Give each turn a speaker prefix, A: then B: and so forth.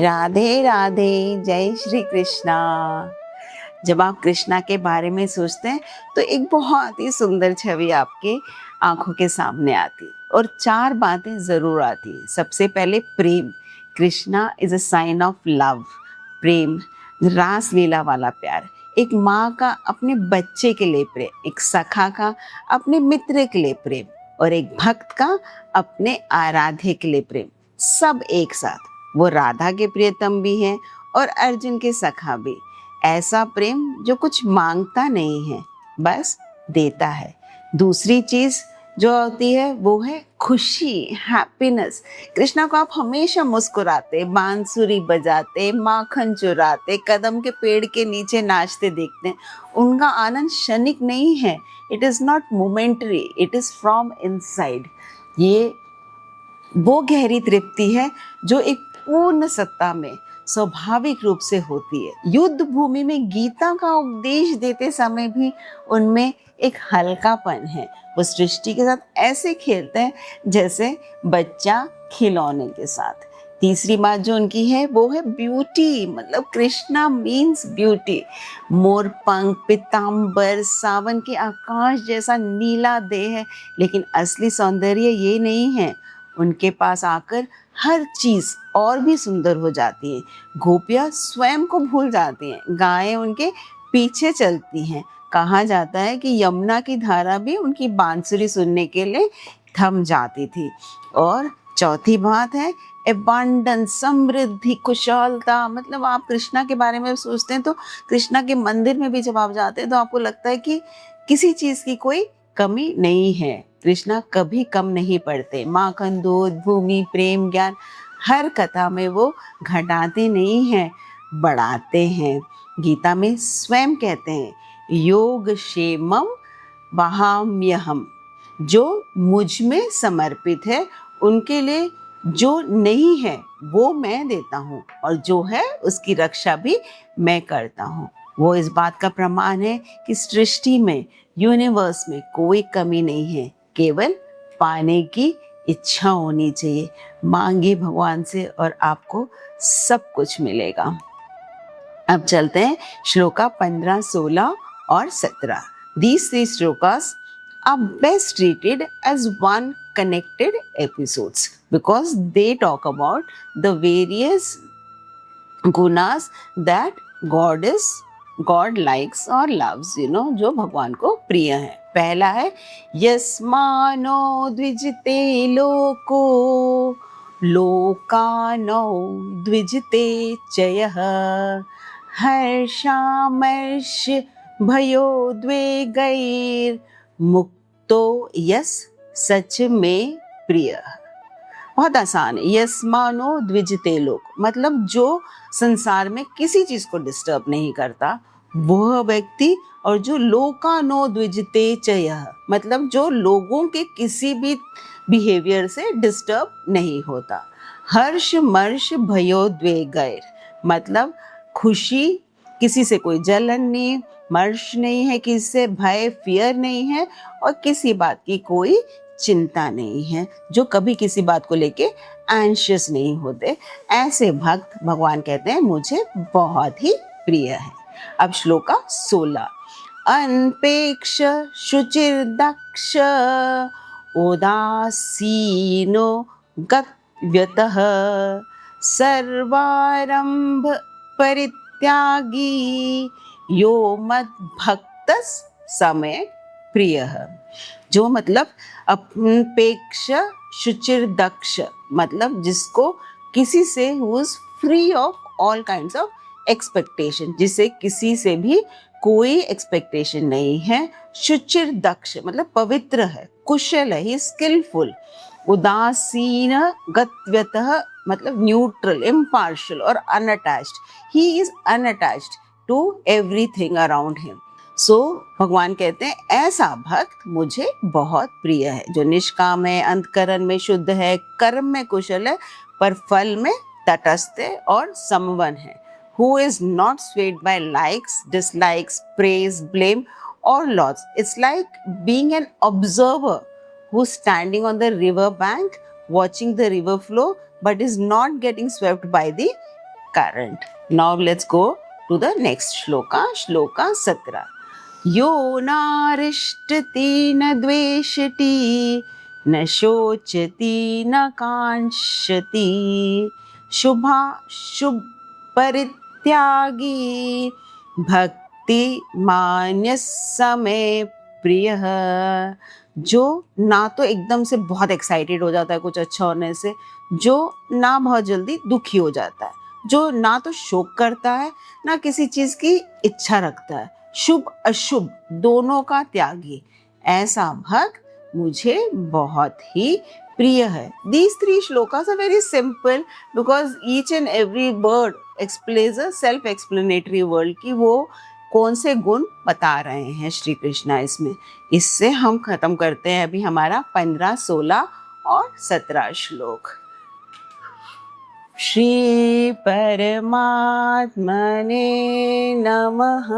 A: राधे राधे, जय श्री कृष्णा। जब आप कृष्णा के बारे में सोचते हैं तो एक बहुत ही सुंदर छवि आपके आंखों के सामने आती और चार बातें जरूर आती। सबसे पहले प्रेम। Krishna is a sign of love. प्रेम, रास लीला वाला प्यार। एक माँ का अपने बच्चे के लिए प्रेम, एक सखा का अपने मित्र के लिए प्रेम और एक भक्त का अपने आराध्य के लिए प्रेम, सब एक साथ। वो राधा के प्रियतम भी हैं और अर्जुन के सखा भी। ऐसा प्रेम जो कुछ मांगता नहीं है, बस देता है। दूसरी चीज जो होती है वो है खुशी, हैप्पीनेस। कृष्णा को आप हमेशा मुस्कुराते, बांसुरी बजाते, माखन चुराते, कदम के पेड़ के नीचे नाचते देखते हैं। उनका आनंद क्षणिक नहीं है, it is not momentary, it is from inside. ये वो गहरी तृप्ति है जो एक पूर्ण सत्ता में स्वाभाविक रूप से होती है। युद्ध भूमि में गीता का उपदेश देते समय भी उनमें एक हल्कापन है। वो सृष्टि के साथ ऐसे खेलते हैं जैसे बच्चा खिलौने के साथ। तीसरी बात जो उनकी है वो है ब्यूटी, मतलब कृष्णा मीन्स ब्यूटी। मोर पंख, पीताम्बर, सावन के आकाश जैसा नीला देह है, लेकिन असली सौंदर्य ये नहीं है। उनके पास आकर हर चीज और भी सुंदर हो जाती है। गोपियाँ स्वयं को भूल जाती हैं, गायें उनके पीछे चलती हैं। कहा जाता है कि यमुना की धारा भी उनकी बांसुरी सुनने के लिए थम जाती थी। और चौथी बात है एबंडेंस, समृद्धि, कुशलता। मतलब आप कृष्णा के बारे में सोचते हैं तो कृष्णा के मंदिर में भी जब आप जाते हैं तो आपको लगता है कि किसी चीज की कोई कमी नहीं है। कृष्णा कभी कम नहीं पड़ते। माखन, दूध, भूमि, प्रेम, ज्ञान, हर कथा में वो घटाते नहीं हैं, बढ़ाते हैं। गीता में स्वयं कहते हैं योग क्षेमम वहाम्यहम, जो मुझ में समर्पित है उनके लिए जो नहीं है वो मैं देता हूँ, और जो है उसकी रक्षा भी मैं करता हूँ। वो इस बात का प्रमाण है कि सृष्टि में, यूनिवर्स में कोई कमी नहीं है, केवल पाने की इच्छा होनी चाहिए। मांगिए भगवान से और आपको सब कुछ मिलेगा। अब चलते हैं श्लोका 15, 16 और 17। These three shlokas are best treated as one connected episodes because they talk about the various gunas that God likes or loves, जो भगवान को प्रिय है। पहला है यस्मानो द्विजते लोको लोकानो द्विजते चयः हर्षामर्ष भयोद्वेगैर मुक्तो यस सच में प्रिय। बहुत आसान है। यस्मानो द्विजते लोक, मतलब जो संसार में किसी चीज को डिस्टर्ब नहीं करता वह व्यक्ति, और जो लोकानो द्विजते चयः, मतलब जो लोगों के किसी भी बिहेवियर से डिस्टर्ब नहीं होता। हर्ष मर्ष भयोद्वेगैर, मतलब खुशी, किसी से कोई जलन नहीं, मर्ष नहीं है, किसी से भय, फियर नहीं है, और किसी बात की कोई चिंता नहीं है, जो कभी किसी बात को लेके एंशियस नहीं होते। ऐसे भक्त भगवान कहते हैं मुझे बहुत ही प्रिय है। अब श्लोका 16। अनपेक्ष शुचिर्दक्ष उदासीनो गत्यतः सर्वारंभ परित्यागी यो मद्भक्तस् समय प्रियः। जो मतलब अनपेक्ष शुचिर दक्ष, मतलब जिसको किसी से who is free of all kinds of expectation, जिसे किसी से भी कोई एक्सपेक्टेशन नहीं है। शुचिर दक्ष मतलब पवित्र है, कुशल है, ही स्किलफुल। उदासीन गत्यतः मतलब न्यूट्रल, इम्पार्शियल और unattached. He is unattached to everything around him. So भगवान कहते हैं ऐसा भक्त मुझे बहुत प्रिय है, जो निष्काम है, अंतकरण में शुद्ध है, कर्म में कुशल है, पर फल में तटस्थ है और समवन है। Who is not swayed by likes, dislikes, praise, blame or loss. It's like being an observer who's standing on the river bank watching the river flow but is not getting swept by the current. Now let's go to the next shloka, shloka 17. यो नारिष्टति न द्वेषति न शोचति न कांक्षति शुभ परित्यागी भक्ति मान्य समय प्रिय। जो ना तो एकदम से बहुत एक्साइटेड हो जाता है कुछ अच्छा होने से, जो ना बहुत जल्दी दुखी हो जाता है, जो ना तो शोक करता है ना किसी चीज की इच्छा रखता है, शुभ अशुभ दोनों का त्यागी, ऐसा भक्त मुझे बहुत ही प्रिय है। These three shlokas are very simple because each and every word explains a self-explanatory world कि वो कौन से गुण बता रहे हैं श्री कृष्णा इसमें। इससे हम खत्म करते हैं अभी हमारा 15, 16 और 17 श्लोक। श्री परमात्मने नमः।